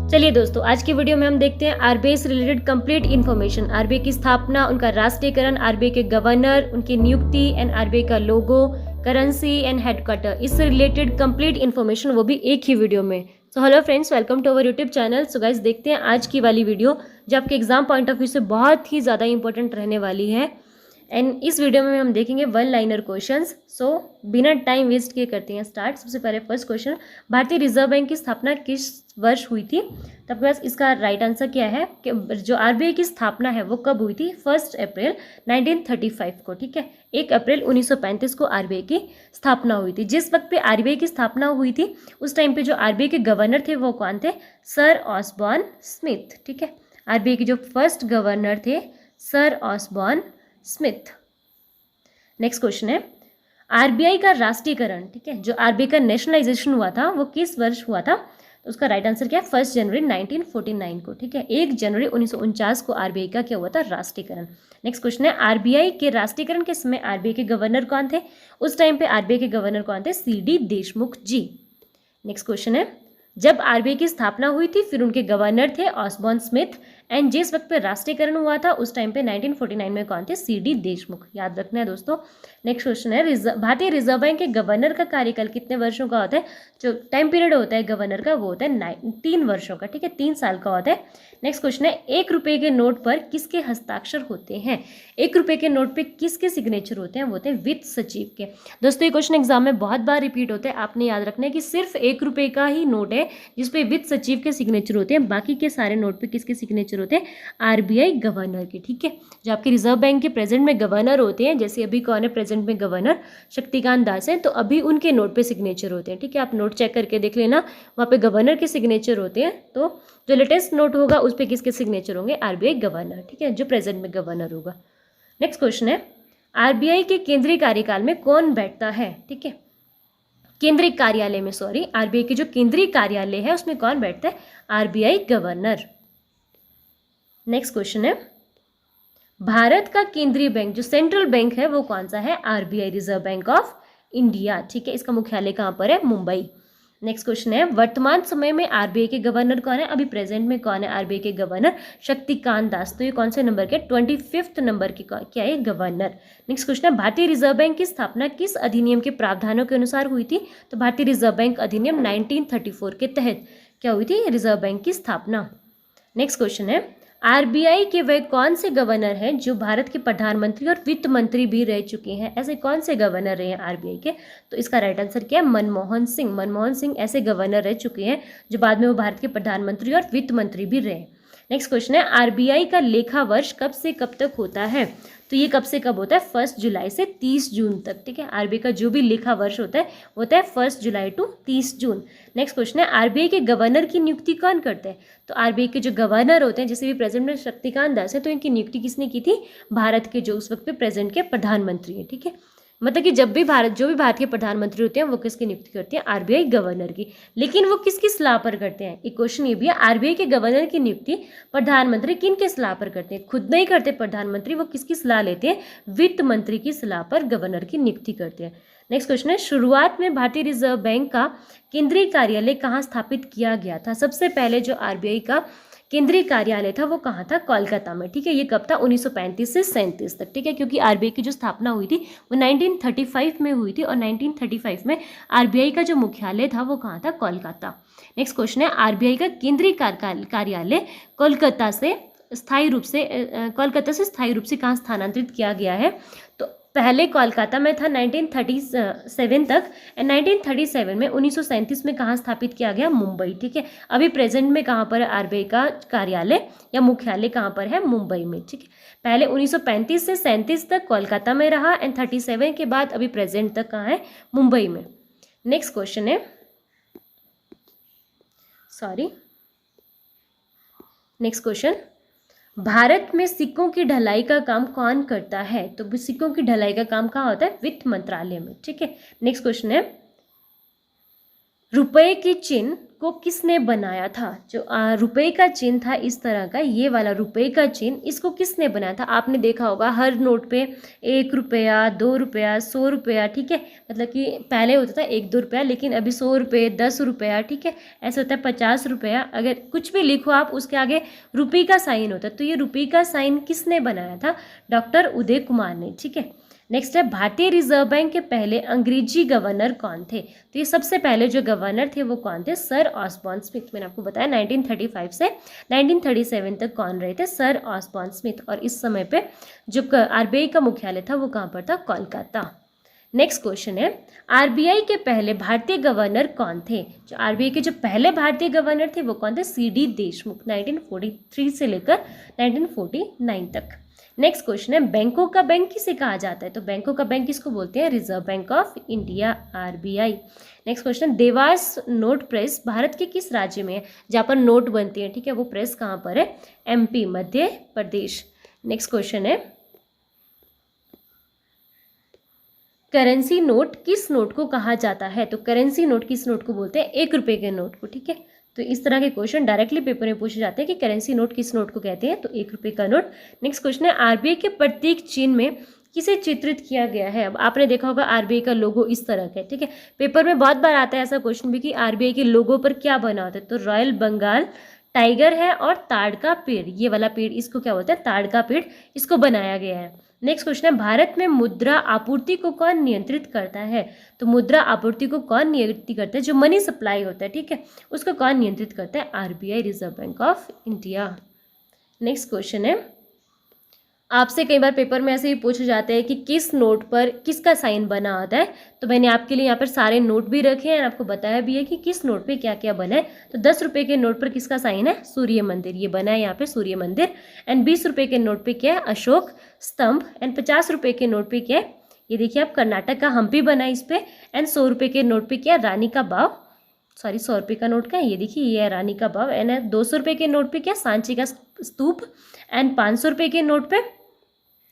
चलिए दोस्तों, आज की वीडियो में हम देखते हैं आरबीआई से रिलेटेड कंप्लीट इन्फॉर्मेशन। आरबीआई की स्थापना, उनका राष्ट्रीयकरण, आरबीआई के गवर्नर, उनकी नियुक्ति एंड आरबीआई का लोगो, करेंसी एंड हेडक्वार्टर, इससे रिलेटेड कंप्लीट इन्फॉर्मेशन, वो भी एक ही वीडियो में। So hello friends, welcome to our YouTube channel. So guys, देखते हैं आज की वाली वीडियो जो आपके एग्जाम पॉइंट ऑफ व्यू से बहुत ही ज़्यादा इंपॉर्टेंट रहने वाली है। एंड इस वीडियो में हम देखेंगे वन लाइनर क्वेश्चंस। सो बिना टाइम वेस्ट किए करते हैं स्टार्ट। सबसे पहले फर्स्ट क्वेश्चन, भारतीय रिजर्व बैंक की स्थापना किस वर्ष हुई थी? तो आपके पास इसका राइट आंसर क्या है कि जो आरबीआई की स्थापना है वो कब हुई थी? 1 अप्रैल 1935 को। ठीक है, 1 अप्रैल 1935 को आरबीआई की स्थापना हुई थी। जिस वक्त पे आरबीआई की स्थापना हुई थी उस टाइम पे जो आरबीआई के गवर्नर थे वो कौन थे? Sir Osborne Smith. ठीक है, आरबीआई के जो फर्स्ट गवर्नर थे sir Osborne Smith. Next question है, आरबीआई का राष्ट्रीयकरण, ठीक है, जो आरबीआई का नेशनलाइजेशन हुआ था वो किस वर्ष हुआ था? तो उसका राइट आंसर क्या है? 1 जनवरी 1949 को। ठीक है, 1 जनवरी 1949 को आरबीआई का क्या हुआ था? राष्ट्रीयकरण। नेक्स्ट क्वेश्चन है, आरबीआई के राष्ट्रीयकरण के समय आरबीआई के गवर्नर कौन थे? उस टाइम पे आरबीआई के गवर्नर कौन थे? सीडी देशमुख जी। नेक्स्ट क्वेश्चन है, जब आरबीआई की स्थापना हुई थी फिर उनके गवर्नर थे ऑसबॉर्न स्मिथ, एंड जिस वक्त पे राष्ट्रीयकरण हुआ था उस टाइम पे 1949 में कौन थे? सीडी देशमुख। याद रखना है दोस्तों। नेक्स्ट क्वेश्चन है, भारतीय रिजर्व बैंक के गवर्नर का कार्यकाल कितने वर्षों का होता है? जो टाइम पीरियड होता है गवर्नर का वो होता है 3 वर्षों का। ठीक है, 3 साल का होता है। नेक्स्ट क्वेश्चन है, 1 रुपये के नोट पर किसके हस्ताक्षर होते हैं? 1 रुपये के नोट पे किसके सिग्नेचर होते हैं? वो होते हैं वित्त सचिव के। दोस्तों, ये क्वेश्चन एग्जाम में बहुत बार रिपीट होते हैं। आपने याद रखना है कि सिर्फ 1 रुपये का ही नोट है जिसपे वित्त सचिव के सिग्नेचर होते हैं, बाकी के सारे नोट पे किसके सिग्नेचर होते हैं? आरबीआई गवर्नर के। ठीक है, जो आपके रिजर्व बैंक के प्रेजेंट में गवर्नर होते हैं, जैसे अभी कौन है प्रेजेंट में गवर्नर? शक्तिकांत दास है, तो अभी उनके नोट पे सिग्नेचर होते हैं। ठीक है, आप नोट चेक करके देख लेना, वहाँ पे गवर्नर के सिग्नेचर होते हैं। तो जो लेटेस्ट नोट होगा उस पर किसके सिग्नेचर होंगे? RBI governor. ठीक है, जो प्रेजेंट में गवर्नर होगा। नेक्स्ट क्वेश्चन है, आरबीआई के केंद्रीय कार्यकाल में कौन बैठता है? ठीक है, केंद्रीय कार्यालय में, सॉरी, आरबीआई के जो केंद्रीय कार्यालय है उसमें कौन बैठता है? RBI governor. नेक्स्ट क्वेश्चन है, भारत का केंद्रीय बैंक जो सेंट्रल बैंक है वो कौन सा है? RBI reserve bank of India. ठीक है, इसका मुख्यालय कहाँ पर है? मुंबई। नेक्स्ट क्वेश्चन है, वर्तमान समय में आरबीआई के गवर्नर कौन है? अभी प्रेजेंट में कौन है आरबीआई के गवर्नर? शक्तिकांत दास। तो ये कौन से नंबर के? 25th नंबर के क्या है? गवर्नर। नेक्स्ट क्वेश्चन है, भारतीय रिजर्व बैंक की स्थापना किस अधिनियम के प्रावधानों के अनुसार हुई थी? तो भारतीय रिजर्व बैंक अधिनियम 1934 के तहत क्या हुई थी? रिजर्व बैंक की स्थापना। नेक्स्ट क्वेश्चन है, आरबीआई के वे कौन से गवर्नर हैं जो भारत के प्रधानमंत्री और वित्त मंत्री भी रह चुके हैं? ऐसे कौन से गवर्नर रहे हैं आरबीआई के? तो इसका राइट आंसर क्या है? मनमोहन सिंह। मनमोहन सिंह ऐसे गवर्नर रह चुके हैं जो बाद में वो भारत के प्रधानमंत्री और वित्त मंत्री भी रहे। नेक्स्ट क्वेश्चन है, आरबीआई का लेखा वर्ष कब से कब तक होता है? तो ये कब से कब होता है? 1 जुलाई से 30 जून तक। ठीक है, आरबीआई का जो भी लेखा वर्ष होता है वो होता है 1 जुलाई टू 30 जून। नेक्स्ट क्वेश्चन है, आरबीआई के गवर्नर की नियुक्ति कौन करते हैं? तो आरबीआई के जो गवर्नर होते हैं, जैसे भी प्रेजेंट में शक्तिकांत दास है, तो इनकी नियुक्ति किसने की थी? भारत के जो उस वक्त पे प्रेजेंट के प्रधानमंत्री है। ठीक है, मतलब कि जब भी जो भी भारत के प्रधानमंत्री होते हैं वो किसकी नियुक्ति करते हैं? आरबीआई गवर्नर की। लेकिन वो किसकी सलाह पर करते हैं? एक क्वेश्चन ये भी है, आरबीआई के गवर्नर की नियुक्ति प्रधानमंत्री किन के सलाह पर करते हैं? खुद नहीं करते प्रधानमंत्री, वो किसकी सलाह लेते हैं? वित्त मंत्री की सलाह पर गवर्नर की नियुक्ति करते हैं। नेक्स्ट क्वेश्चन है, शुरुआत में भारतीय रिजर्व बैंक का केंद्रीय कार्यालय कहाँ स्थापित किया गया था? सबसे पहले जो आरबीआई का केंद्रीय कार्यालय था वो कहाँ था? कोलकाता में। ठीक है, ये कब था? 1935 से 37 तक। ठीक है, क्योंकि आरबीआई की जो स्थापना हुई थी वो 1935 में हुई थी और 1935 में आरबीआई का जो मुख्यालय था वो कहाँ था? कोलकाता। नेक्स्ट क्वेश्चन है, आरबीआई का केंद्रीय कार्यालय कोलकाता से स्थायी रूप से कहाँ स्थानांतरित किया गया है? तो पहले कोलकाता में था 1937 तक, एंड 1937 में 1937 में कहाँ स्थापित किया गया? मुंबई। ठीक है, अभी प्रेजेंट में कहाँ पर आरबीआई का कार्यालय या मुख्यालय कहाँ पर है? मुंबई में। ठीक है, पहले 1935 से 37 तक कोलकाता में रहा, एंड 37 के बाद अभी प्रेजेंट तक कहाँ है? मुंबई में। नेक्स्ट क्वेश्चन है, नेक्स्ट क्वेश्चन, भारत में सिक्कों की ढलाई का काम कौन करता है? तो सिक्कों की ढलाई का काम कहाँ होता है? वित्त मंत्रालय में। ठीक है, नेक्स्ट क्वेश्चन है, रुपए के चिन्ह को किसने बनाया था? जो रुपए का चिन्ह था इस तरह का, ये वाला रुपए का चिन्ह, इसको किसने बनाया था? आपने देखा होगा हर नोट पे 1 रुपया, 2 रुपया, 100 रुपया, ठीक है, मतलब कि पहले होता था 1-2 रुपया, लेकिन अभी 100 रुपये, 10 रुपया, ठीक है, ऐसे होता है 50 रुपया। अगर कुछ भी लिखो आप उसके आगे रुपये का साइन होता है, तो ये रुपये का साइन किसने बनाया था? डॉक्टर उदय कुमार ने, ठीक है। नेक्स्ट है, भारतीय रिजर्व बैंक के पहले अंग्रेजी गवर्नर कौन थे? तो ये सबसे पहले जो गवर्नर थे वो कौन थे? Sir Osborne Smith. मैंने आपको बताया 1935 से 1937 तक कौन रहे थे? Sir Osborne Smith. और इस समय पे जो आरबीआई का मुख्यालय था वो कहाँ पर था? कोलकाता। नेक्स्ट क्वेश्चन है, आरबीआई के पहले भारतीय गवर्नर कौन थे? जो आरबीआई के जो पहले भारतीय गवर्नर थे वो कौन थे? सीडी देशमुख, 1943 से लेकर 1949 तक। नेक्स्ट क्वेश्चन है, बैंकों का बैंक किसे कहा जाता है? तो बैंकों का बैंक किसको बोलते हैं? Reserve bank of India, RBI. Next question, Dewas note press Bharat के किस राज्य में है जहाँ पर नोट बनती है? ठीक है, वो प्रेस कहाँ पर है? MP, Madhya Pradesh. Next question है, करेंसी नोट किस नोट को कहा जाता है? तो करेंसी नोट किस नोट को बोलते हैं? 1 रुपये के नोट को, ठीक है। तो इस तरह के क्वेश्चन डायरेक्टली पेपर में पूछे जाते हैं कि करेंसी नोट किस नोट को कहते हैं? तो 1 रुपये का नोट। नेक्स्ट क्वेश्चन है, आरबीआई के प्रतीक चिन्ह में किसे चित्रित किया गया है? अब आपने देखा होगा आरबीआई का लोगो इस तरह का है, ठीक है। पेपर में बहुत बार आता है ऐसा क्वेश्चन भी कि आरबीआई के लोगो पर क्या बना होता है? तो रॉयल बंगाल टाइगर है और ताड़ का पेड़, ये वाला पेड़ इसको क्या बोलते हैं? ताड़ का पेड़, इसको बनाया गया है। नेक्स्ट क्वेश्चन है, भारत में मुद्रा आपूर्ति को कौन नियंत्रित करता है? तो मुद्रा आपूर्ति को कौन नियंत्रित करता है? जो मनी सप्लाई होता है, ठीक है, उसको कौन नियंत्रित करता है? RBI, reserve bank of India. Next question है, आपसे कई बार पेपर में ऐसे ही पूछे जाते हैं कि किस नोट पर किसका साइन बना होता है। तो मैंने आपके लिए यहाँ पर सारे नोट भी रखे हैं और आपको बताया भी है कि किस नोट पे क्या क्या बना है। तो 10 रुपये के नोट पर किसका साइन है? सूर्य मंदिर, ये बना है यहाँ पे सूर्य मंदिर। एंड 20 रुपये के नोट पे क्या है? अशोक स्तंभ। एंड 50 रुपये के नोट पे क्या है? ये देखिए आप, कर्नाटक का हम्पी बना है इस पे। एंड 100 रुपये के नोट पे क्या है? रानी का बाव, सॉरी 100 रुपये का नोट का है, ये देखिए ये है रानी का बाव। एंड 200 रुपये के नोट पे क्या? सांची का स्तूप। एंड 500 रुपये के नोट पे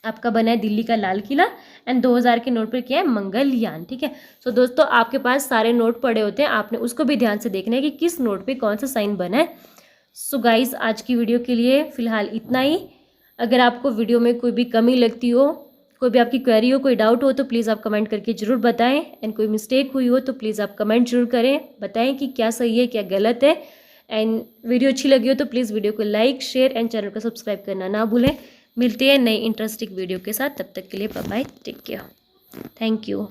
आपका बना है दिल्ली का लाल किला। एंड 2000 के नोट पर क्या है? मंगलयान, ठीक है। सो दोस्तों, आपके पास सारे नोट पड़े होते हैं, आपने उसको भी ध्यान से देखना है कि किस नोट पे कौन सा साइन बना है। सो गाइस, आज की वीडियो के लिए फिलहाल इतना ही। अगर आपको वीडियो में कोई भी कमी लगती हो, कोई भी आपकी क्वेरी हो, कोई डाउट हो, तो प्लीज़ आप कमेंट करके ज़रूर बताएं। एंड कोई मिस्टेक हुई हो तो प्लीज़ आप कमेंट जरूर करें, बताएं कि क्या सही है क्या गलत है। एंड वीडियो अच्छी लगी हो तो प्लीज़ वीडियो को लाइक, शेयर एंड चैनल को सब्सक्राइब करना ना भूलें। मिलते हैं नई इंटरेस्टिंग वीडियो के साथ, तब तक के लिए bye bye, take care, thank you.